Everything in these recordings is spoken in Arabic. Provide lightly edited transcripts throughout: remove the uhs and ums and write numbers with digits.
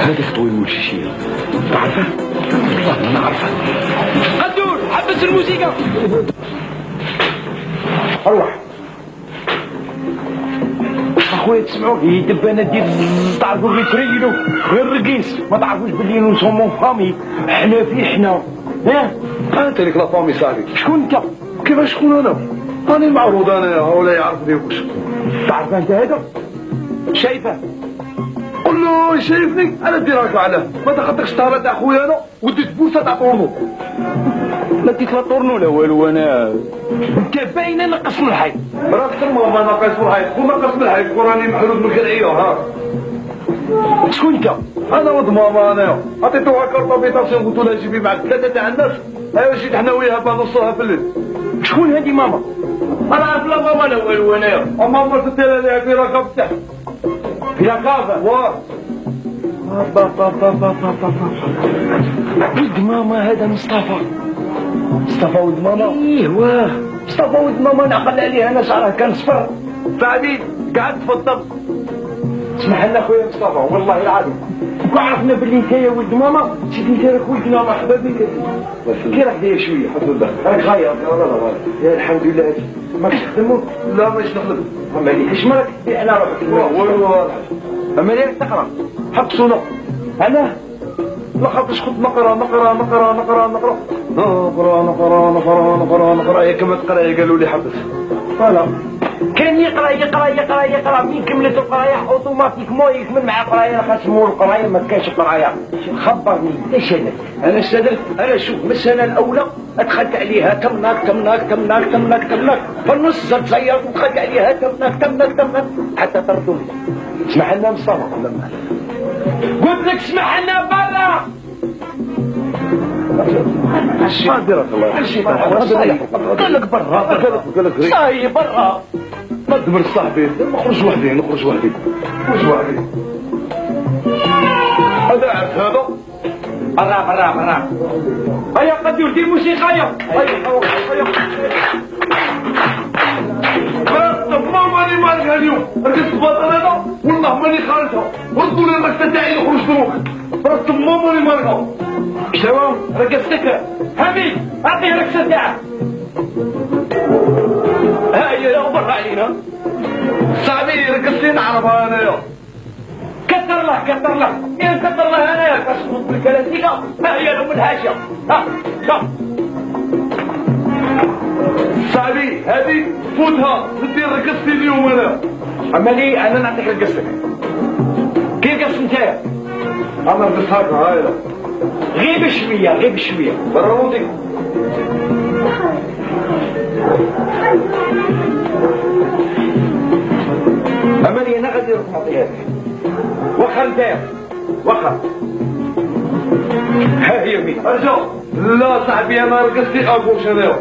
هذه خطوة موشيشية تعرفها؟ والله أنا عارفها. قدور حبس الموسيقى. أروح اخويا تسمعوا هي دبانه ديال تعرفوا اللي تريلو غير الرقيس ما تعرفوش بلي نو سومون فامي حنا في حنا ها انت ليك لا فامي صاحبي. شكون انت؟ كيفاش شكون انا؟ راني المعروض انا ولا يعرفني واش تعرف انت هذا؟ شايفه؟ قول له شايفني انا ديرك علاه ما تاخذكش الطهره تاع خويا انا وديت بوسه تاع طورنو. ما ديك لا طورنو لا والو انا انت باينه نقص من الحي راك تما ما ناقص من الحي كون ناقص من الحي راني محلول من القلعيه ها. شكون انت؟ انا ولد ماما انايا عطيتوها كارطه بيطاسيون قلت لها جيبي معك ثلاثه تاع الناس ايوا جيت حنا وياها بنصها في الليل. شكون هذه ماما؟ انا عارف لا ماما لا والو انايا. ماما قلت لها لها في ركب تحت في ركابه واه ولد ماما هذا مصطفى ولد ماما. ايه واه مصطفى ولد ماما نعقل عليه انا شعره كان صفر. فعبيد قعد تفضل. اسمح لنا خويا مصطفى والله العظيم كون عرفنا باللي انت يا ولد ماما سيدي انت راك ولد ماما حبابي كي راك داير شويه الحمد لله. راك غاير يا الحمد لله هادي ماكش تخدمو؟ لا ماشي نخدم. اما ليش ما راك تبيع على روحك؟ والو اما ليش تقرا حبسونا انا لا خاطرش كنت نقرا يا كما تقرا قالوا لي حبس. فوالا كان يقرا مين كملت القرايه اوتوماتيكمون يكمل مع القرايه خاص مور القرايه ما كاينش القرايه. خبرني ايش انا استدرت انا شوف من السنه الاولى دخلت عليها تمناك في النص زرت زيرت ودخلت عليها تمناك حتى طردوني. اسمح لنا مصطفى قلت لك اسمح لنا برا. ما ديرك الله قال لك برا قال لك صاي برا ما تدمر صاحبي نخرج وحدي هذا عرف هذا برا هيا قدور دير موسيقى هيا ما ماني مالك اليوم ركزت باطل هذا والله ماني خارجها ردوا لي المكتب تاعي نخرج دروك ركزت ما ماني مالك شباب رقصتك حميد اعطيه رقصه تاعك. هيا برا علينا صاحبي ركزت لي نعرفها انايا. كثر له يا كثر له انايا كصوت بالكلاسيكا. هيا لام الحاشيه ها صاحبي هذه فوتها دير رقصتي اليوم انا. اما لي انا نعطيك رقصتك كي رقصت نتايا انا رقصت هكا هايله غير بشويه برودي اما لي انا غادي نروح نعطيها لك واخا نتايا واخا ها هي مين ارجع. لا صاحبي انا رقصتي اغوش انايا.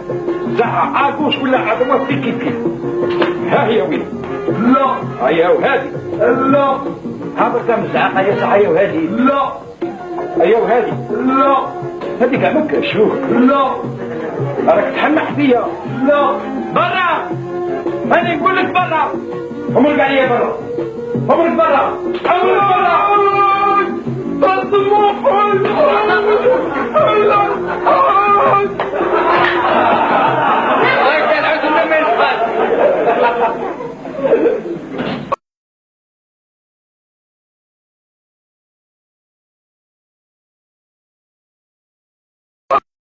زعا عاكوش ولا عدوات كيف ها هي وين؟ لا هيا وهادي لا هذا كم زعقه يا صاحي وهادي لا هيا وهادي لا هذيك عمك شوف لا راك تحمق فيا. لا برا انا نقول لك برا. امرك عليا برا امرك برا الطموح